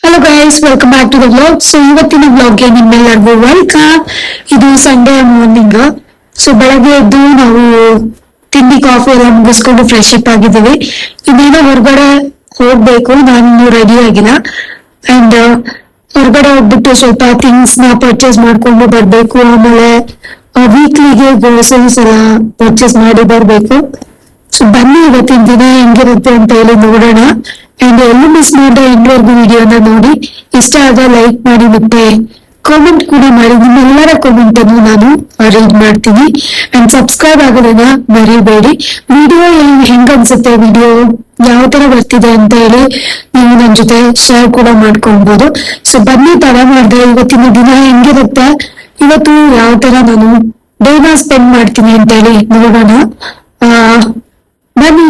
Hello guys, welcome back to the vlog. So ಇವತ್ತಿನ ವ್ಲಾಗ್ಗೆ ನಿಮ್ಮೆಲ್ಲರಿಗೂ ವೆಲ್ಕಮ್. ಇದು ಸಂಡೇ ಮಾರ್ನಿಂಗ್. ಸೊ ಬೆಳಗ್ಗೆ ಎದ್ದು ನಾವು ತಿಂಡಿ ಕಾಫಿ ಎಲ್ಲ ಮುಗಿಸ್ಕೊಂಡು ಫ್ರೆಶ್ ಅಪ್ ಆಗಿದ್ದೀವಿ. ಇನ್ನೇನೋ ಹೊರಗಡೆ ಹೋಗ್ಬೇಕು, ನಾನು ರೆಡಿ ಆಗಿಲ್ಲ. ಅಂಡ್ ಹೊರಗಡೆ ಹೋಗ್ಬಿಟ್ಟು ಸ್ವಲ್ಪ ಥಿಂಗ್ಸ್ ನ ಪರ್ಚೇಸ್ ಮಾಡ್ಕೊಂಡು ಬರ್ಬೇಕು. ಆಮೇಲೆ ವೀಕ್ಲಿಗೆ ಗ್ರೋಸರೀಸ್ ಎಲ್ಲ ಪರ್ಚೇಸ್ ಮಾಡಿ ಬರ್ಬೇಕು. ಸೊ ಬನ್ನಿ ಇವತ್ತಿನ ದಿನ ಹೆಂಗಿರುತ್ತೆ ಅಂತ ಹೇಳಿ ನೋಡೋಣ. ಅಂಡ್ ಎಲ್ಲೂ ಮಿಸ್ ಮಾಡದೆ ಎಂಡ್ವರೆಗೂ ವಿಡಿಯೋನ ನೋಡಿ. ಇಷ್ಟ ಆದ್ರೆ ಲೈಕ್ ಮಾಡಿ, ಮತ್ತೆ ಕಾಮೆಂಟ್ ಕೂಡ ಮಾಡಿ. ನಿಮ್ಮೆಲ್ಲರ ಕಾಮೆಂಟ್ ಅನ್ನು ನಾನು ರೀಡ್ ಮಾಡ್ತೀನಿ. ಅಂಡ್ ಸಬ್ಸ್ಕ್ರೈಬ್ ಆಗೋದನ್ನ ಮರಿಬೇಡಿ. ವಿಡಿಯೋ ಹೆಂಗ್ ಅನ್ಸುತ್ತೆ, ವಿಡಿಯೋ ಯಾವ ತರ ಬರ್ತಿದೆ ಅಂತ ಹೇಳಿ ನೀವು ನನ್ನ ಜೊತೆ ಶೇರ್ ಕೂಡ ಮಾಡ್ಕೊಳ್ಬಹುದು. ಸೊ ಬನ್ನಿ, ತಡ ಮಾಡ್ದೆ ಇವತ್ತಿನ ದಿನ ಹೆಂಗಿರುತ್ತೆ, ಇವತ್ತು ಯಾವ ತರ ನಾನು ಡೇನ ಸ್ಪೆಂಡ್ ಮಾಡ್ತೀನಿ ಅಂತ ಹೇಳಿ ನೋಡೋಣ. ಬನ್ನಿ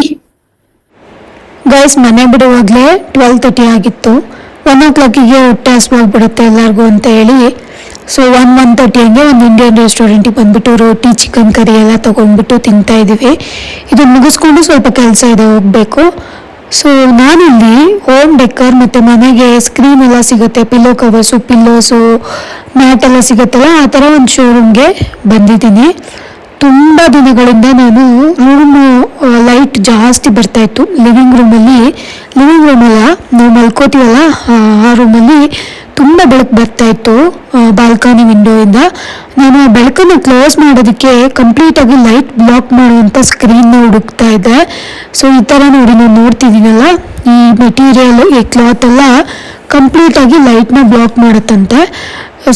ಗೈಸ್. ಮನೆ ಬಿಡುವಾಗ್ಲೇ 12:30 ಆಗಿತ್ತು. 1 o'clock ಹೊಟ್ಟೆ ಹಸ್ವಾಗ್ಬಿಡುತ್ತೆ ಎಲ್ಲರಿಗೂ ಅಂತ ಹೇಳಿ ಸೊ 1:30 ಹಂಗೆ ಒಂದು ಇಂಡಿಯನ್ ರೆಸ್ಟೋರೆಂಟಿಗೆ ಬಂದ್ಬಿಟ್ಟು ರೋಟಿ ಚಿಕನ್ ಕರಿ ಎಲ್ಲ ತಗೊಂಡ್ಬಿಟ್ಟು ತಿಂತಾ ಇದೀವಿ. ಇದನ್ನ ಮುಗಿಸ್ಕೊಂಡು ಸ್ವಲ್ಪ ಕೆಲಸ ಇದೆ, ಹೋಗ್ಬೇಕು. ಸೊ ನಾನಿಲ್ಲಿ ಹೋಮ್ ಡೆಕರ್ ಮತ್ತೆ ಮನೆಗೆ ಸ್ಕ್ರೀನ್ ಎಲ್ಲ ಸಿಗುತ್ತೆ, ಪಿಲ್ಲೋ ಕವರ್ಸು, ಪಿಲ್ಲೋಸು, ಮ್ಯಾಟ್ ಎಲ್ಲ ಸಿಗುತ್ತಲ್ಲ, ಆ ಥರ ಒಂದು ಶೋರೂಮ್ಗೆ ಬಂದಿದ್ದೀನಿ. ತುಂಬ ದಿನಗಳಿಂದ ನಾನು ರೂಮ್ ಲೈಟ್ ಜಾಸ್ತಿ ಬರ್ತಾ ಇತ್ತು. ಲಿವಿಂಗ್ ರೂಮಲ್ಲ, ನಾವು ಮಲ್ಕೋತೀವಲ್ಲ ಆ ರೂಮಲ್ಲಿ ತುಂಬ ಬೆಳಕು ಬರ್ತಾ ಇತ್ತು ಬಾಲ್ಕನಿ ವಿಂಡೋಯಿಂದ. ನಾನು ಆ ಬೆಳಕನ್ನು ಕ್ಲೋಸ್ ಮಾಡೋದಕ್ಕೆ ಕಂಪ್ಲೀಟಾಗಿ ಲೈಟ್ ಬ್ಲಾಕ್ ಮಾಡುವಂಥ ಸ್ಕ್ರೀನ್ನ ಹುಡುಕ್ತಾ ಇದ್ದೆ. ಸೊ ಈ ಥರ ನೋಡಿ ನಾನು ನೋಡ್ತಿದ್ದೀನಲ್ಲ, ಈ ಮೆಟೀರಿಯಲ್, ಈ ಕ್ಲಾತ್ ಎಲ್ಲ ಕಂಪ್ಲೀಟಾಗಿ ಲೈಟ್ನ ಬ್ಲಾಕ್ ಮಾಡುತ್ತಂತೆ.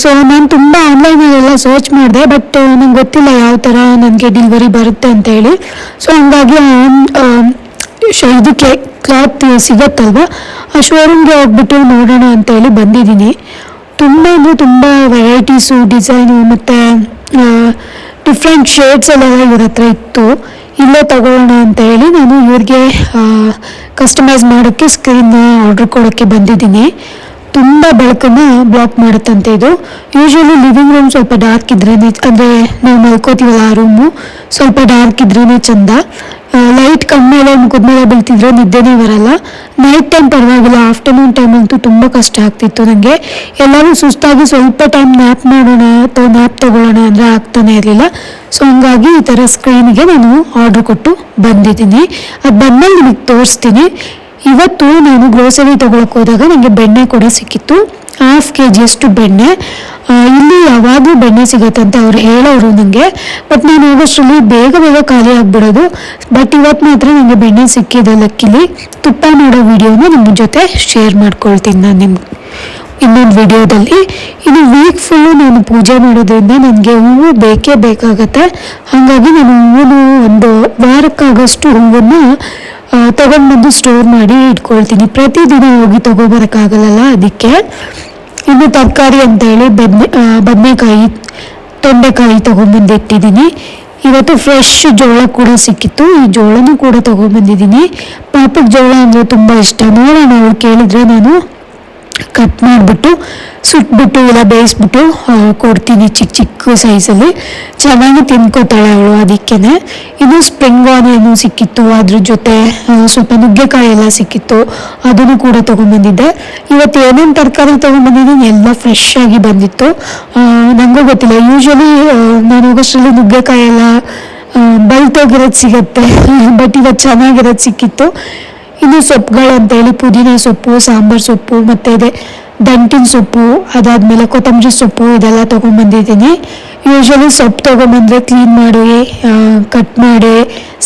ಸೊ ನಾನು ತುಂಬ ಆನ್ಲೈನಲ್ಲೆಲ್ಲ ಸರ್ಚ್ ಮಾಡಿದೆ, ಬಟ್ ನಂಗೆ ಗೊತ್ತಿಲ್ಲ ಯಾವ ಥರ ನನಗೆ ಡೆಲಿವರಿ ಬರುತ್ತೆ ಅಂತ ಹೇಳಿ. ಸೊ ಹಂಗಾಗಿ ಇದಕ್ಕೆ ಕ್ಲಾತ್ ಸಿಗತ್ತಲ್ವ, ಆ ಶೋರೂಮ್ಗೆ ಹೋಗ್ಬಿಟ್ಟು ನೋಡೋಣ ಅಂತ ಹೇಳಿ ಬಂದಿದ್ದೀನಿ. ತುಂಬ ವೆರೈಟೀಸು, ಡಿಸೈನು ಮತ್ತು ಡಿಫ್ರೆಂಟ್ ಶೇಡ್ಸ್ ಎಲ್ಲ ಇವ್ರ ಹತ್ರ ಇತ್ತು. ಇಲ್ಲೇ ತಗೊಳ್ಳೋಣ ಅಂತ ಹೇಳಿ ನಾನು ಇವ್ರಿಗೆ ಕಸ್ಟಮೈಸ್ ಮಾಡೋಕ್ಕೆ ಸ್ಕ್ರೀನ್ನ ಆರ್ಡ್ರ್ ಕೊಡೋಕ್ಕೆ ಬಂದಿದ್ದೀನಿ. ತುಂಬ ಬೆಳಕನ್ನು ಬ್ಲಾಕ್ ಮಾಡುತ್ತಂತೆ ಇದು. ಯೂಶ್ವಲಿ ಲಿವಿಂಗ್ ರೂಮ್ ಸ್ವಲ್ಪ ಡಾರ್ಕ್ ಇದ್ರೇನೆ, ಅಂದರೆ ನಾವು ಮಲ್ಕೋತೀವಲ್ಲ ಆ ರೂಮು ಸ್ವಲ್ಪ ಡಾರ್ಕ್ ಇದ್ರೇನೆ ಚಂದ. ಲೈಟ್ ಕಮ್ಮೇಲೆ ಮುಖದ ಮೇಲೆ ಬೀಳ್ತಿದ್ರೆ ನಿದ್ದೆನೇ ಬರಲ್ಲ. ನೈಟ್ ಟೈಮ್ ಪರವಾಗಿಲ್ಲ, ಆಫ್ಟರ್ನೂನ್ ಟೈಮ್ ಅಂತೂ ತುಂಬ ಕಷ್ಟ ಆಗ್ತಿತ್ತು ನನಗೆ. ಎಲ್ಲರೂ ಸುಸ್ತಾಗಿ ಸ್ವಲ್ಪ ಟೈಮ್ ನ್ಯಾಪ್ ಮಾಡೋಣ ಅಥವಾ ನ್ಯಾಪ್ ತಗೊಳ್ಳೋಣ ಅಂದರೆ ಆಗ್ತಾನೆ ಇರಲಿಲ್ಲ. ಸೊ ಹಂಗಾಗಿ ಈ ಥರ ಸ್ಕ್ರೀನಿಗೆ ನಾನು ಆರ್ಡ್ರ್ ಕೊಟ್ಟು ಬಂದಿದ್ದೀನಿ. ಅದು ಬಂದಮೇಲೆ ನಿಮಗೆ ತೋರಿಸ್ತೀನಿ. ಇವತ್ತು ನಾನು ಗ್ರೋಸರಿ ತೊಗೊಳಕ್ಕೆ ಹೋದಾಗ ನನಗೆ ಬೆಣ್ಣೆ ಕೂಡ ಸಿಕ್ಕಿತ್ತು, 1/2 kg ಬೆಣ್ಣೆ. ಇಲ್ಲಿ ಯಾವಾಗಲೂ ಬೆಣ್ಣೆ ಸಿಗುತ್ತೆ ಅಂತ ಅವ್ರು ಹೇಳೋರು ನನಗೆ, ಬಟ್ ನಾನು ಹೋಗೋಷ್ಟರಲ್ಲಿ ಬೇಗ ಖಾಲಿ ಆಗಿಬಿಡೋದು. ಬಟ್ ಇವತ್ತು ಮಾತ್ರ ನನಗೆ ಬೆಣ್ಣೆ ಸಿಕ್ಕಿದೆ ಲಕ್ಕಿಲಿ. ತುಪ್ಪ ಮಾಡೋ ವಿಡಿಯೋನ ನಿಮ್ಮ ಜೊತೆ ಶೇರ್ ಮಾಡ್ಕೊಳ್ತೀನಿ ನಾನು ನಿಮ್ಗೆ ಇನ್ನೊಂದು ವಿಡಿಯೋದಲ್ಲಿ. ಇನ್ನು ವೀಕ್ ಫುಲ್ಲು ನಾನು ಪೂಜೆ ಮಾಡೋದ್ರಿಂದ ನನಗೆ ಹೂವು ಬೇಕೇ ಬೇಕಾಗತ್ತೆ. ಹಾಗಾಗಿ ನಾನು ಹೂವು ಒಂದು ವಾರಕ್ಕಾಗಷ್ಟು ಹೂವನ್ನು ತೊಗೊಂಡ್ಬಂದು ಸ್ಟೋರ್ ಮಾಡಿ ಇಟ್ಕೊಳ್ತೀನಿ. ಪ್ರತಿದಿನ ಹೋಗಿ ತೊಗೊಬರೋಕ್ಕಾಗಲ್ಲ, ಅದಕ್ಕೆ. ಇನ್ನು ತರಕಾರಿ ಅಂತ ಹೇಳಿ ಬದನೆಕಾಯಿ, ತೊಂಡೆಕಾಯಿ ತೊಗೊಂಡ್ಬಂದು ಇಟ್ಟಿದ್ದೀನಿ. ಇವತ್ತು ಫ್ರೆಶ್ ಜೋಳ ಕೂಡ ಸಿಕ್ಕಿತ್ತು, ಈ ಜೋಳನೂ ಕೂಡ ತೊಗೊಂಡ್ಬಂದಿದ್ದೀನಿ. ಪಾಪಕ್ಕೆ ಜೋಳ ಅಂದರೆ ತುಂಬ ಇಷ್ಟ. ನೋಡೋಣ, ಅವಳು ಕೇಳಿದ್ರೆ ನಾನು ಕಟ್ ಮಾಡಿಬಿಟ್ಟು ಸುಟ್ಬಿಟ್ಟು ಇಲ್ಲ ಬೇಯಿಸ್ಬಿಟ್ಟು ಕೊಡ್ತೀನಿ ಚಿಕ್ಕ ಸೈಜಲ್ಲಿ. ಚೆನ್ನಾಗಿ ತಿನ್ಕೋತಾಳೆ ಅವಳು, ಅದಕ್ಕೇನೆ. ಇನ್ನು ಸ್ಪ್ರಿಂಗ್ ಆನಿಯನು ಸಿಕ್ಕಿತ್ತು, ಅದ್ರ ಜೊತೆ ಸ್ವಲ್ಪ ನುಗ್ಗೆಕಾಯಿ ಎಲ್ಲ ಸಿಕ್ಕಿತ್ತು, ಅದನ್ನು ಕೂಡ ತೊಗೊಂಡ್ಬಂದಿದ್ದೆ. ಇವತ್ತು ಏನೇನು ತರಕಾರಿ ತೊಗೊಂಡ್ಬಂದಿದ್ದೀನಿ ಎಲ್ಲ ಫ್ರೆಶ್ ಆಗಿ ಬಂದಿತ್ತು. ನನಗೂ ಗೊತ್ತಿಲ್ಲ, ಯೂಶ್ವಲಿ ನಾನು ಹೋಗೋಷ್ಟರಲ್ಲಿ ನುಗ್ಗೆಕಾಯಿ ಎಲ್ಲ ಬಲ್ತೋಗಿರೋದು ಸಿಗತ್ತೆ, ಬಟ್ ಇವತ್ತು ಚೆನ್ನಾಗಿರೋದು ಸಿಕ್ಕಿತ್ತು. ಇನ್ನು ಸೊಪ್ಪುಗಳು ಅಂತೇಳಿ ಪುದೀನ ಸೊಪ್ಪು, ಸಾಂಬಾರು ಸೊಪ್ಪು, ಮತ್ತು ಇದೆ ದಂಟಿನ ಸೊಪ್ಪು, ಅದಾದಮೇಲೆ ಕೊತ್ತಂಬರಿ ಸೊಪ್ಪು, ಇದೆಲ್ಲ ತೊಗೊಂಡ್ಬಂದಿದ್ದೀನಿ. ಯೂಶ್ವಲಿ ಸೊಪ್ಪು ತೊಗೊಂಬಂದರೆ ಕ್ಲೀನ್ ಮಾಡಿ ಕಟ್ ಮಾಡಿ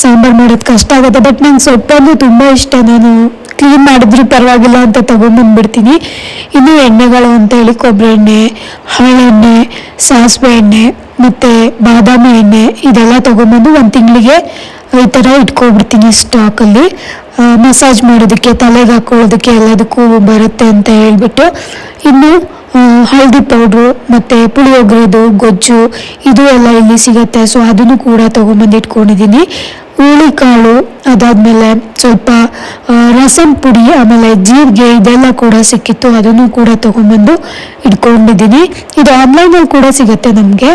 ಸಾಂಬಾರು ಮಾಡೋದು ಕಷ್ಟ ಆಗುತ್ತೆ, ಬಟ್ ನಂಗೆ ಸೊಪ್ಪಂದು ತುಂಬ ಇಷ್ಟ. ನಾನು ಕ್ಲೀನ್ ಮಾಡಿದ್ರು ಪರವಾಗಿಲ್ಲ ಅಂತ ತೊಗೊಂಡ್ಬಂದ್ಬಿಡ್ತೀನಿ. ಇನ್ನು ಎಣ್ಣೆಗಳು ಅಂತೇಳಿ ಕೊಬ್ಬರಿ ಎಣ್ಣೆ, ಹರಳೆಣ್ಣೆ, ಸಾಸಿವೆ ಎಣ್ಣೆ ಮತ್ತು ಬಾದಾಮಿ ಎಣ್ಣೆ, ಇದೆಲ್ಲ ತೊಗೊಂಬಂದು 1 ತಿಂಗಳಿಗೆ ಈ ಥರ ಇಟ್ಕೊಬಿಡ್ತೀನಿ ಸ್ಟಾಕಲ್ಲಿ. ಮಸಾಜ್ ಮಾಡೋದಕ್ಕೆ, ತಲೆಗೆ ಹಾಕೊಳ್ಳೋದಕ್ಕೆ ಎಲ್ಲದಕ್ಕೂ ಬರುತ್ತೆ ಅಂತ ಹೇಳ್ಬಿಟ್ಟು. ಇನ್ನು ಹಳದಿ ಪೌಡ್ರು ಮತ್ತು ಪುಳಿಯೋಗರೆದು ಗೊಜ್ಜು, ಇದು ಎಲ್ಲ ಇಲ್ಲಿ ಸಿಗುತ್ತೆ. ಸೊ ಅದನ್ನು ಕೂಡ ತೊಗೊಂಬಂದು ಇಟ್ಕೊಂಡಿದ್ದೀನಿ. ಹುಳಿಕಾಳು, ಅದಾದಮೇಲೆ ಸ್ವಲ್ಪ ರಸಂ ಪುಡಿ, ಆಮೇಲೆ ಜೀರಿಗೆ, ಇದೆಲ್ಲ ಕೂಡ ಸಿಕ್ಕಿತ್ತು, ಅದನ್ನು ಕೂಡ ತೊಗೊಂಬಂದು ಇಟ್ಕೊಂಡಿದ್ದೀನಿ. ಇದು ಆನ್ಲೈನಲ್ಲಿ ಕೂಡ ಸಿಗುತ್ತೆ ನಮಗೆ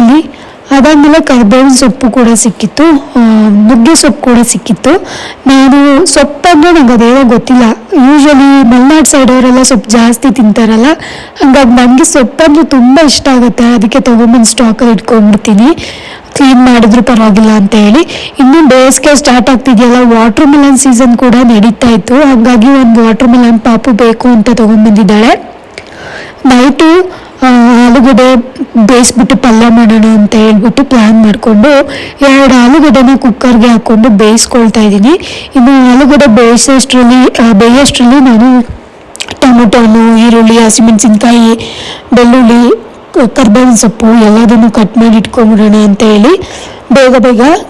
ಇಲ್ಲಿ. ಅದಾದಮೇಲೆ ಕರಿಬೇವಿನ ಸೊಪ್ಪು ಕೂಡ ಸಿಕ್ಕಿತ್ತು, ನುಗ್ಗೆ ಸೊಪ್ಪು ಕೂಡ ಸಿಕ್ಕಿತ್ತು. ನಾನು ಸೊಪ್ಪಂದರೆ ನಂಗೆ ಅದೇನೋ ಗೊತ್ತಿಲ್ಲ, ಯೂಶ್ವಲಿ ಮಲೆನಾಡು ಸೈಡವರೆಲ್ಲ ಸೊಪ್ಪು ಜಾಸ್ತಿ ತಿಂತಾರಲ್ಲ, ಹಂಗಾಗಿ ನನಗೆ ಸೊಪ್ಪಂದ್ರೆ ತುಂಬ ಇಷ್ಟ ಆಗುತ್ತೆ. ಅದಕ್ಕೆ ತೊಗೊಂಬಂದು ಸ್ಟಾಕಲ್ಲಿ ಇಟ್ಕೊಂಡ್ಬಿಡ್ತೀನಿ, ಕ್ಲೀನ್ ಮಾಡಿದ್ರು ಪರವಾಗಿಲ್ಲ ಅಂತ ಹೇಳಿ. ಇನ್ನು ಬೇಸಿಗೆ ಸ್ಟಾರ್ಟ್ ಆಗ್ತಿದೆಯಲ್ಲ, ವಾಟರ್ ಮೆಲನ್ ಸೀಸನ್ ಕೂಡ ನಡೀತಾ ಇತ್ತು. ಹಾಗಾಗಿ ಒಂದು ವಾಟರ್ ಮೆಲನ್ ಪಾಪು ಬೇಕು ಅಂತ ತೊಗೊಂಡ್ಬಂದಿದ್ದಾಳೆ. ನೈಟು ಆಲೂಗಡ್ಡೆ ಬೇಯಿಸ್ಬಿಟ್ಟು ಪಲ್ಯ ಮಾಡೋಣ ಅಂತ ಹೇಳ್ಬಿಟ್ಟು ಪ್ಲ್ಯಾನ್ ಮಾಡಿಕೊಂಡು 2 ಆಲೂಗಡ್ಡೆನ ಕುಕ್ಕರ್ಗೆ ಹಾಕ್ಕೊಂಡು ಬೇಯಿಸ್ಕೊಳ್ತಾ ಇದ್ದೀನಿ. ಇನ್ನು ಆಲೂಗಡ್ಡೆ ಬೇಯೋಷ್ಟರಲ್ಲಿ ನಾನು ಟೊಮೊಟೊನು, ಈರುಳ್ಳಿ, ಹಸಿಮೆಣಸಿನ್ಕಾಯಿ, ಬೆಳ್ಳುಳ್ಳಿ, ಕರಿಬೇವಿನ ಸೊಪ್ಪು ಎಲ್ಲದನ್ನು ಕಟ್ ಮಾಡಿ ಇಟ್ಕೊಂಡ್ಬಿಡೋಣ ಅಂತ ಹೇಳಿ ಬೇಗ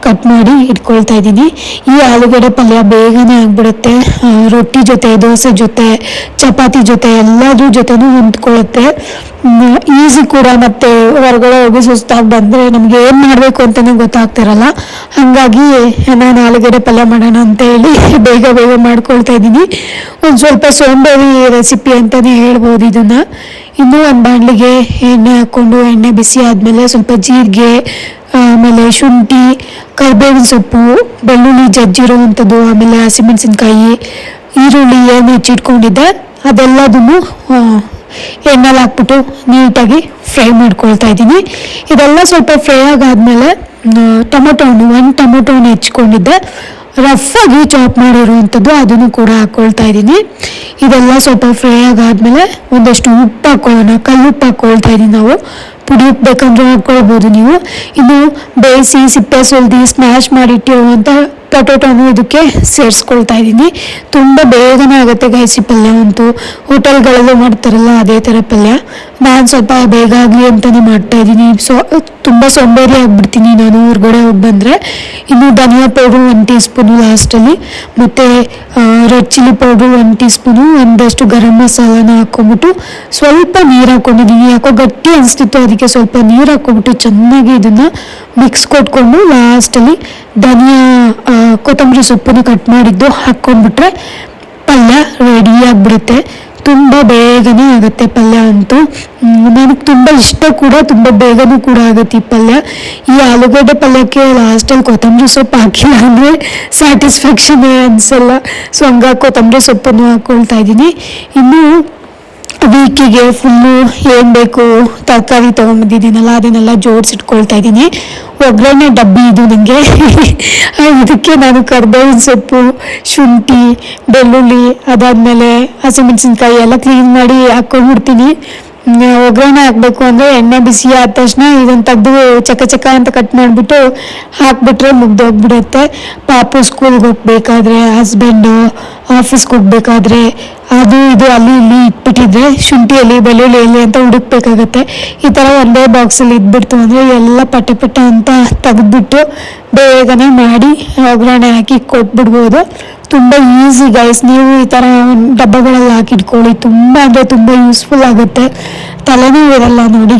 ಕಟ್ ಮಾಡಿ ಇಟ್ಕೊಳ್ತಾ ಇದ್ದೀನಿ. ಈ ಆಲೂಗಡ್ಡೆ ಪಲ್ಯ ಬೇಗನೆ ಆಗಿಬಿಡುತ್ತೆ. ರೊಟ್ಟಿ ಜೊತೆ, ದೋಸೆ ಜೊತೆ, ಚಪಾತಿ ಜೊತೆ ಎಲ್ಲದ್ರ ಜೊತೆನೂ ಹೊಂದ್ಕೊಳ್ಳುತ್ತೆ. ಈಸಿ ಕೂಡ. ಮತ್ತು ಹೊರಗಡೆ ಹೋಗಿ ಸುಸ್ತಾಗಿ ಬಂದರೆ ನಮಗೆ ಏನು ಮಾಡಬೇಕು ಅಂತಲೇ ಗೊತ್ತಾಗ್ತಿರಲ್ಲ. ಹಾಗಾಗಿ ನಾನು ಆಲೂಗಡ್ಡೆ ಪಲ್ಯ ಮಾಡೋಣ ಅಂತ ಹೇಳಿ ಬೇಗ ಮಾಡ್ಕೊಳ್ತಾ ಇದ್ದೀನಿ. ಒಂದು ಸ್ವಲ್ಪ ಸೋಂಬೇರಿ ರೆಸಿಪಿ ಅಂತಲೇ ಹೇಳ್ಬೋದು ಇದನ್ನು. ಇನ್ನೂ ಒಂದು ಬಾಣಲಿಗೆ ಎಣ್ಣೆ ಹಾಕ್ಕೊಂಡು, ಎಣ್ಣೆ ಬಿಸಿ ಆದಮೇಲೆ ಸ್ವಲ್ಪ ಜೀರಿಗೆ, ಆಮೇಲೆ ಶುಂಠಿ, ಕರಿಬೇವಿನ ಸೊಪ್ಪು, ಬೆಳ್ಳುಳ್ಳಿ ಜಜ್ಜಿರುವಂಥದ್ದು, ಆಮೇಲೆ ಹಸಿಮೆಣಸಿನ್ಕಾಯಿ, ಈರುಳ್ಳಿ ಏನು ಹೆಚ್ಚಿಟ್ಕೊಂಡಿದ್ದೆ ಅದೆಲ್ಲದನ್ನು ಎಣ್ಣೆಲಿ ಹಾಕ್ಬಿಟ್ಟು ನೀಟಾಗಿ ಫ್ರೈ ಮಾಡ್ಕೊಳ್ತಾ ಇದ್ದೀನಿ. ಇದೆಲ್ಲ ಸ್ವಲ್ಪ ಫ್ರೈ ಆಗಾದ್ಮೇಲೆ ಒಂದು ಟೊಮೊಟೊನ ಹೆಚ್ಕೊಂಡಿದ್ದೆ, ರಫಾಗಿ ಚಾಪ್ ಮಾಡಿರುವಂಥದ್ದು, ಅದನ್ನು ಕೂಡ ಹಾಕ್ಕೊಳ್ತಾ ಇದ್ದೀನಿ. ಇದೆಲ್ಲ ಸ್ವಲ್ಪ ಫ್ರೈ ಆಗಾದ್ಮೇಲೆ ಒಂದಷ್ಟು ಉಪ್ಪು ಹಾಕ್ಕೊಳ್ಳೋಣ. ಕಲ್ಲುಪ್ಪು ಹಾಕ್ಕೊಳ್ತಾ ಇದ್ದೀನಿ. ನಾವು ಪುಡಿ ಉಪ್ಪು ಬೇಕಂದ್ರೆ ಹಾಕ್ಕೊಳ್ಬೋದು ನೀವು. ಇನ್ನು ಬೇಯಿಸಿ ಸಿಪ್ಪೆ ಸುಲಿದು ಸ್ಮ್ಯಾಶ್ ಮಾಡಿಟ್ಟಿರುವಂಥ ಪೊಟೊಟೊನು ಇದಕ್ಕೆ ಸೇರಿಸ್ಕೊಳ್ತಾ ಇದ್ದೀನಿ. ತುಂಬ ಬೇಗನೆ ಆಗುತ್ತೆ ಗೈಸಿ ಪಲ್ಯ ಅಂತೂ. ಹೋಟೆಲ್ಗಳಲ್ಲೂ ಮಾಡ್ತಾರಲ್ಲ ಅದೇ ಥರ ಪಲ್ಯ. ನಾನು ಸ್ವಲ್ಪ ಬೇಗ ಆಗಲಿ ಅಂತಲೇ ಮಾಡ್ತಾಯಿದ್ದೀನಿ. ತುಂಬ ಸೋಂಬೇರಿ ಆಗಿಬಿಡ್ತೀನಿ ನಾನು ಹೊರಗಡೆ ಹೋಗಿ ಬಂದರೆ. ಇನ್ನು ಧನಿಯಾ ಪೌಡ್ರು 1 ಟೀ ಸ್ಪೂನು ಲಾಸ್ಟಲ್ಲಿ, ಮತ್ತು red chilli powder 1 tea spoon, ಒಂದಷ್ಟು ಗರಂ ಮಸಾಲಾನ ಹಾಕ್ಕೊಂಬಿಟ್ಟು ಸ್ವಲ್ಪ ನೀರು ಹಾಕ್ಕೊಂಡಿದ್ದೀನಿ. ಯಾಕೋ ಗಟ್ಟಿ ಅನಿಸ್ತಿತ್ತು, ಅದಕ್ಕೆ ಸ್ವಲ್ಪ ನೀರು ಹಾಕ್ಕೊಂಬಿಟ್ಟು ಚೆನ್ನಾಗಿ ಇದನ್ನು ಮಿಕ್ಸ್ ಕೊಟ್ಕೊಂಡು ಲಾಸ್ಟಲ್ಲಿ ಕೊತ್ತಂಬರಿ ಸೊಪ್ಪನ್ನು ಕಟ್ ಮಾಡಿದ್ದು ಹಾಕ್ಕೊಂಡ್ಬಿಟ್ರೆ ಪಲ್ಯ ರೆಡಿ ಆಗಿಬಿಡುತ್ತೆ. ತುಂಬ ಬೇಗನೆ ಆಗುತ್ತೆ ಪಲ್ಯ ಅಂತೂ. ನನಗೆ ತುಂಬ ಇಷ್ಟ ಕೂಡ, ತುಂಬ ಬೇಗನೂ ಕೂಡ ಆಗುತ್ತೆ ಈ ಪಲ್ಯ. ಈ ಆಲೂಗಡ್ಡೆ ಪಲ್ಯಕ್ಕೆ ಲಾಸ್ಟಲ್ಲಿ ಕೊತ್ತಂಬರಿ ಸೊಪ್ಪು ಹಾಕಿಲ್ಲ ಅಂದರೆ ಸ್ಯಾಟಿಸ್ಫ್ಯಾಕ್ಷನ್ ಅನಿಸಲ್ಲ. ಸೊ ಹಂಗಾಗಿ ಕೊತ್ತಂಬರಿ ಸೊಪ್ಪನ್ನು ಹಾಕ್ಕೊಳ್ತಾ ಇದ್ದೀನಿ. ಇನ್ನು ವೀಕಿಗೆ ಫುಲ್ಲು ಏನು ಬೇಕು ತರಕಾರಿ ತೊಗೊಂಬಂದಿದ್ದೀನಲ್ಲ ಅದನ್ನೆಲ್ಲ ಜೋಡಿಸಿಟ್ಕೊಳ್ತಾ ಇದ್ದೀನಿ. ಒಗ್ಗರಣೆ ಡಬ್ಬಿ ಇದು ನನಗೆ. ಇದಕ್ಕೆ ನಾನು ಕರಿಬೇವಿನ ಸೊಪ್ಪು, ಶುಂಠಿ, ಬೆಳ್ಳುಳ್ಳಿ, ಅದಾದಮೇಲೆ ಹಸಿಮೆಣಸಿನ್ಕಾಯಿ ಎಲ್ಲ ಕ್ಲೀನ್ ಮಾಡಿ ಹಾಕ್ಕೊಂಡ್ಬಿಡ್ತೀನಿ. ಒಗ್ಗರಣೆ ಹಾಕಬೇಕು ಅಂದರೆ ಎಣ್ಣೆ ಬಿಸಿ ಆದ ತಕ್ಷಣ ಇದನ್ನು ತೆಗೆದು ಚಕ ಅಂತ ಕಟ್ ಮಾಡಿಬಿಟ್ಟು ಹಾಕಿಬಿಟ್ರೆ ಮುಗ್ದೋಗ್ಬಿಡುತ್ತೆ. ಪಾಪು ಸ್ಕೂಲ್ಗೆ ಹೋಗ್ಬೇಕಾದ್ರೆ, ಹಸ್ಬೆಂಡು ಆಫೀಸ್ಗೆ ಹೋಗ್ಬೇಕಾದ್ರೆ ಅದು ಇದು ಅಲ್ಲಿ ಇಲ್ಲಿ ಇಟ್ಬಿಟ್ಟಿದ್ರೆ ಶುಂಠಿಯಲ್ಲಿ ಬೆಳ್ಳುಳ್ಳಿಯಲ್ಲಿ ಅಂತ ಹುಡುಕ್ಬೇಕಾಗತ್ತೆ. ಈ ಥರ ಒಂದೇ ಬಾಕ್ಸಲ್ಲಿ ಇದ್ಬಿಡ್ತು ಅಂದರೆ ಎಲ್ಲ ಪಟ್ಟೆ ಅಂತ ತೆಗೆದ್ಬಿಟ್ಟು ಬೇಗನೆ ಮಾಡಿ ಒಗ್ಗರಣೆ ಹಾಕಿ ಕೊಟ್ಬಿಡ್ಬೋದು. ತುಂಬ ಈಸಿ ಗೈಸ್. ನೀವು ಈ ಥರ ಡಬ್ಬಗಳಲ್ಲಿ ಹಾಕಿಟ್ಕೊಳ್ಳಿ, ತುಂಬ ಅಂದರೆ ತುಂಬ ಯೂಸ್ಫುಲ್ ಆಗುತ್ತೆ. ತಲೆನೂ ಇರಲ್ಲ ನೋಡಿ.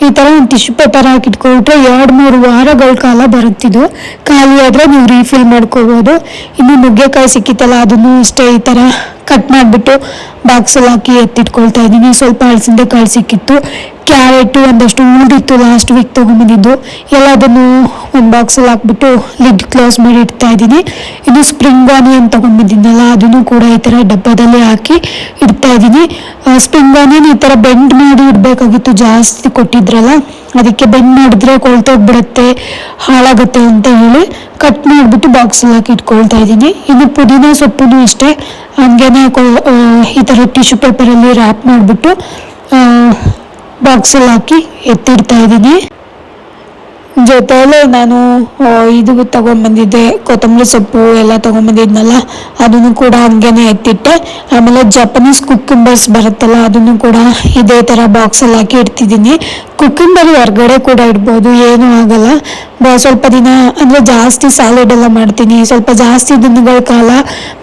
ಈ ಥರ ಒಂದು ಟಿಶ್ಯೂ ಪೇಪರ್ ಹಾಕಿಟ್ಕೊಬಿಟ್ರೆ 2-3 ವಾರಗಳ ಕಾಲ ಬರುತ್ತಿದ್ದು. ಖಾಲಿ ಆದರೆ ನೀವು ರೀಫಿಲ್ ಮಾಡ್ಕೋಬೋದು. ಇನ್ನು ನುಗ್ಗೆಕಾಯಿ ಸಿಕ್ಕಿತ್ತಲ್ಲ ಅದನ್ನು ಅಷ್ಟೇ ಈ ಥರ ಕಟ್ ಮಾಡಿಬಿಟ್ಟು ಬಾಕ್ಸಲ್ಲಿ ಹಾಕಿ ಎತ್ತಿಟ್ಕೊಳ್ತಾ ಇದ್ದೀನಿ. ಸ್ವಲ್ಪ ಹಲಸಿಂದೆಕಾಳು ಸಿಕ್ಕಿತ್ತು, ಕ್ಯಾರೆಟು ಒಂದಷ್ಟು ಉಳಿದಿತ್ತು ಲಾಸ್ಟ್ ವೀಕ್ ತೊಗೊಂಬಂದಿದ್ದು, ಎಲ್ಲದನ್ನು ಒಂದು ಬಾಕ್ಸಲ್ಲಿ ಹಾಕ್ಬಿಟ್ಟು ಲಿಡ್ ಕ್ಲೋಸ್ ಮಾಡಿ ಇಡ್ತಾ ಇದ್ದೀನಿ. ಇನ್ನು ಸ್ಪ್ರಿಂಗ್ ಆನಿಯನ್ ತೊಗೊಂಡ್ಬಂದಿದ್ದಲ್ಲ ಅದನ್ನು ಕೂಡ ಈ ಥರ ಡಬ್ಬದಲ್ಲಿ ಹಾಕಿ ಇಡ್ತಾ ಇದ್ದೀನಿ. ಸ್ಪ್ರಿಂಗ್ ಆನಿಯನ್ ಈ ಥರ ಬೆಂಡ್ ಮಾಡಿ ಇಡಬೇಕಾಗಿತ್ತು, ಜಾಸ್ತಿ ಕೊಟ್ಟಿದ್ರಲ್ಲ ಅದಕ್ಕೆ ಬೆಂಡ್ ಮಾಡಿದ್ರೆ ಕೊಳ್ತೋಗ್ಬಿಡುತ್ತೆ, ಹಾಳಾಗುತ್ತೆ ಅಂತ ಹೇಳಿ ಕಟ್ ಮಾಡಿಬಿಟ್ಟು ಬಾಕ್ಸಲ್ಲಿ ಹಾಕಿ ಇಟ್ಕೊಳ್ತಾ ಇದ್ದೀನಿ. ಇನ್ನು ಪುದೀನ ಸೊಪ್ಪು ಅಷ್ಟೇ ಹಂಗೇನೆ ಈ ಥರ ಟಿಶ್ಯೂ ಪೇಪರಲ್ಲಿ ರ್ಯಾಪ್ ಮಾಡಿಬಿಟ್ಟು ಬಾಕ್ಸಲ್ಲಿ ಹಾಕಿ ಎತ್ತಿಡ್ತಾ ಇದ್ದೀನಿ. ಜೊತೆಯಲ್ಲೇ ನಾನು ಇದು ತೊಗೊಂಬಂದಿದ್ದೆ, ಕೊತ್ತಂಬರಿ ಸೊಪ್ಪು ಎಲ್ಲ ತೊಗೊಂಬಂದಿದ್ನಲ್ಲ ಅದನ್ನು ಕೂಡ ಹಂಗೇನೆ ಎತ್ತಿಟ್ಟೆ. ಆಮೇಲೆ ಜಪನೀಸ್ ಕುಕ್ಕುಂಬರ್ಸ್ ಬರುತ್ತಲ್ಲ ಅದನ್ನು ಕೂಡ ಇದೇ ಥರ ಬಾಕ್ಸಲ್ಲಿ ಹಾಕಿ ಇಡ್ತಿದ್ದೀನಿ. ಕುಕ್ಕುಂಬರ್ ಹೊರಗಡೆ ಕೂಡ ಇಡ್ಬೋದು, ಏನೂ ಆಗಲ್ಲ. ಸ್ವಲ್ಪ ದಿನ ಅಂದರೆ ಜಾಸ್ತಿ ಸ್ಯಾಲೆಡ್ ಎಲ್ಲ ಮಾಡ್ತೀನಿ, ಸ್ವಲ್ಪ ಜಾಸ್ತಿ ದಿನಗಳ ಕಾಲ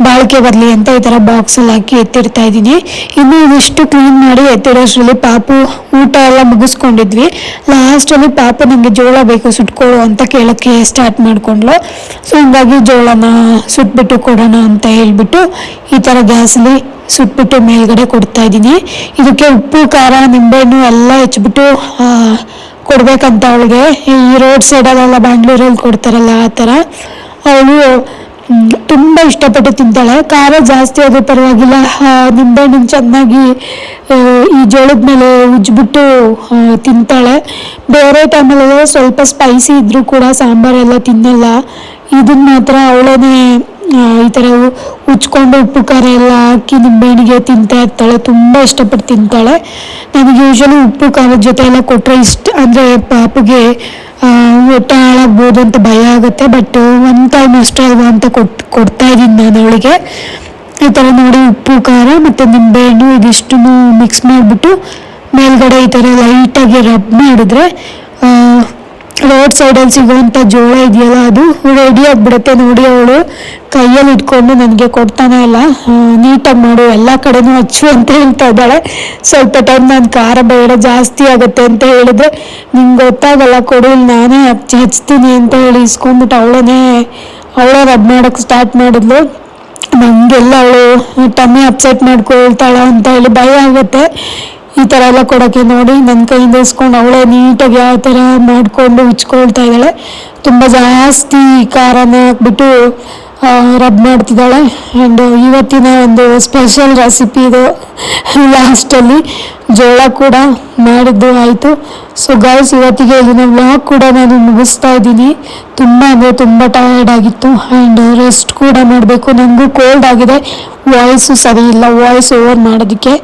ಬಾಳಿಕೆ ಬರಲಿ ಅಂತ ಈ ಥರ ಬಾಕ್ಸಲ್ಲಿ ಹಾಕಿ ಎತ್ತಿಡ್ತಾ ಇದ್ದೀನಿ. ಇನ್ನು ಇದಿಷ್ಟು ಕ್ಲೀನ್ ಮಾಡಿ ಎತ್ತಿಡೋಷ್ಟರಲ್ಲಿ ಪಾಪು ಊಟ ಎಲ್ಲ ಮುಗಿಸ್ಕೊಂಡಿದ್ವಿ. ಲಾಸ್ಟಲ್ಲಿ ಪಾಪು ನನಗೆ ಜೋಳ ಬೇಕು ಸುಟ್ಕೊಳ್ಳು ಅಂತ ಕೇಳೋಕ್ಕೆ ಸ್ಟಾರ್ಟ್ ಮಾಡಿಕೊಂಡ್ಲು. ಸೊ ಹಂಗಾಗಿ ಜೋಳನ ಸುಟ್ಬಿಟ್ಟು ಕೊಡೋಣ ಅಂತ ಹೇಳ್ಬಿಟ್ಟು ಈ ಥರ ಗ್ಯಾಸಲ್ಲಿ ಸುಟ್ಬಿಟ್ಟು ಮೇಲ್ಗಡೆ ಕೊಡ್ತಾ ಇದ್ದೀನಿ. ಇದಕ್ಕೆ ಉಪ್ಪು, ಖಾರ, ನಿಂಬೆಹಣ್ಣು ಎಲ್ಲ ಹೆಚ್ಚಿಬಿಟ್ಟು ಕೊಡ್ಬೇಕಂತ ಅವಳಿಗೆ. ಈ ರೋಡ್ ಸೈಡಲ್ಲೆಲ್ಲ ಬ್ಯಾಂಗ್ಳೂರಲ್ಲಿ ಕೊಡ್ತಾರಲ್ಲ ಆ ಥರ. ಅವಳು ತುಂಬ ಇಷ್ಟಪಟ್ಟು ತಿಂತಾಳೆ. ಖಾರ ಜಾಸ್ತಿ ಆದರೂ ಪರವಾಗಿಲ್ಲ, ನಿಂಬೆಹಣ್ಣು ಚೆನ್ನಾಗಿ ಈ ಜೋಳದ ಮೇಲೆ ಉಜ್ಜಿಬಿಟ್ಟು ತಿಂತಾಳೆ. ಬೇರೆ ಟೈಮಲ್ಲೆಲ್ಲ ಸ್ವಲ್ಪ ಸ್ಪೈಸಿ ಇದ್ದರೂ ಕೂಡ ಸಾಂಬಾರೆಲ್ಲ ತಿನ್ನಲ್ಲ. ಇದನ್ನ ಮಾತ್ರ ಅವಳೇ ಈ ಥರ ಉಚ್ಕೊಂಡು ಉಪ್ಪು ಖಾರ ಎಲ್ಲ ಹಾಕಿ ನಿಂಬೆಹಣ್ಣಿಗೆ ತಿಂತಾ ಇರ್ತಾಳೆ. ತುಂಬ ಇಷ್ಟಪಟ್ಟು ತಿಂತಾಳೆ. ನನಗೆ ಯೂಶ್ವಲಿ ಉಪ್ಪು ಖಾರದ ಜೊತೆ ಎಲ್ಲ ಕೊಟ್ಟರೆ ಅಂದರೆ ಪಾಪುಗೆ ಹೊಟ್ಟೆ ಹಾಳಾಗ್ಬೋದು ಅಂತ ಭಯ ಆಗುತ್ತೆ. ಬಟ್ ಒನ್ ಟೈಮ್ ಅಷ್ಟೇ ಅಲ್ವಾ ಅಂತ ಕೊಡ್ತಾ ಇದ್ದೀನಿ ನಾನು ಅವಳಿಗೆ. ಈ ಥರ ನೋಡಿ ಉಪ್ಪು ಖಾರ ಮತ್ತು ನಿಂಬೆಹಣ್ಣು ಇದಿಷ್ಟು ಮಿಕ್ಸ್ ಮಾಡಿಬಿಟ್ಟು ಮೇಲ್ಗಡೆ ಈ ಥರ ಲೈಟಾಗಿ ರಬ್ ಮಾಡಿದ್ರೆ ರೋಡ್ ಸೈಡಲ್ಲಿ ಸಿಗೋವಂಥ ಜೋಳ ಇದೆಯಲ್ಲ ಅದು ರೆಡಿ ಆಗಿಬಿಡುತ್ತೆ. ನೋಡಿ ಅವಳು ಕೈಯಲ್ಲಿ ಇಟ್ಕೊಂಡು ನನಗೆ ಕೊಡ್ತಾನೆ ಇಲ್ಲ, ನೀಟಾಗಿ ಮಾಡು ಎಲ್ಲ ಕಡೆನೂ ಹಚ್ಚು ಅಂತ ಹೇಳ್ತಾ ಇದ್ದಾಳೆ. ಸ್ವಲ್ಪ ಟೈಮ್ ನಾನು ಖಾರ ಬೇಡ ಜಾಸ್ತಿ ಆಗುತ್ತೆ ಅಂತ ಹೇಳಿದ್ರೆ, ನಿಂಗೆ ಗೊತ್ತಾಗಲ್ಲ ಕೊಡು ನಾನೇ ಹಚ್ತೀನಿ ಅಂತ ಹೇಳಿ ಇಸ್ಕೊಂಡ್ಬಿಟ್ಟು ಅವಳೇ ರಬ್ ಮಾಡೋಕ್ಕೆ ಸ್ಟಾರ್ಟ್ ಮಾಡಿದ್ಲು. ನನಗೆಲ್ಲ ಅವಳು ಟಮ್ಮಿ ಅಪ್ಸೆಟ್ ಮಾಡ್ಕೊಳ್ತಾಳ ಅಂತ ಹೇಳಿ ಭಯ ಆಗುತ್ತೆ ಈ ಥರ ಎಲ್ಲ ಕೊಡೋಕ್ಕೆ. ನೋಡಿ ನನ್ನ ಕೈಯಿಂದ ಇಸ್ಕೊಂಡು ಅವಳೇ ನೀಟಾಗಿ ಯಾವ ಥರ ಮಾಡಿಕೊಂಡು ಉಚ್ಕೊಳ್ತಾ ಇದ್ದಾಳೆ. ತುಂಬ ಜಾಸ್ತಿ ಖಾರನ ಹಾಕ್ಬಿಟ್ಟು ರಬ್ ಮಾಡ್ತಿದ್ದಾಳೆ. ಆ್ಯಂಡ್ ಇವತ್ತಿನ ಒಂದು ಸ್ಪೆಷಲ್ ರೆಸಿಪಿ ಇದು. ಲಾಸ್ಟಲ್ಲಿ ಜೋಳ ಕೂಡ ಮಾಡಿದ್ದು ಆಯಿತು. ಸೊ ಗೈಸ್, ಇವತ್ತಿಗೆ ಇಲ್ಲಿನ ವ್ಲಾಗ್ ಕೂಡ ನಾನು ಮುಗಿಸ್ತಾ ಇದ್ದೀನಿ. ತುಂಬ ಅಂದರೆ ತುಂಬ ಟಯರ್ಡ್ ಆಗಿತ್ತು ಆ್ಯಂಡ್ ರೆಸ್ಟ್ ಕೂಡ ಮಾಡಬೇಕು. ನನಗೂ ಕೋಲ್ಡ್ ಆಗಿದೆ, ವಾಯ್ಸು ಸರಿ ಇಲ್ಲ. ವಾಯ್ಸ್ ಓವರ್ ಮಾಡೋದಕ್ಕೆ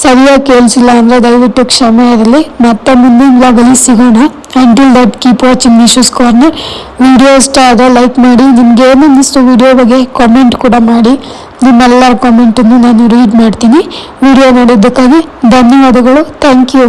ಸರಿಯಾಗಿ ಕೇಳಿಸಿಲ್ಲ ಅಂದರೆ ದಯವಿಟ್ಟು ಕ್ಷಮೆ ಇರಲಿ. ಮತ್ತೆ ಮುಂದಿನ ವ್ಲಾಗಲ್ಲಿ ಸಿಗೋಣ. Until that keep watching Nishu's corner. Video ಇಷ್ಟ ಆದರೆ ಲೈಕ್ ಮಾಡಿ. ನಿಮ್ಗೆ ಏನು ಅನ್ನಿಸ್ತು ವಿಡಿಯೋ ಬಗ್ಗೆ ಕಾಮೆಂಟ್ ಕೂಡ ಮಾಡಿ. ನಿಮ್ಮೆಲ್ಲರ ಕಾಮೆಂಟನ್ನು ನಾನು ರೀಡ್ ಮಾಡ್ತೀನಿ. ವಿಡಿಯೋ ನೋಡಿದ್ದಕ್ಕಾಗಿ ಧನ್ಯವಾದಗಳು. Thank you.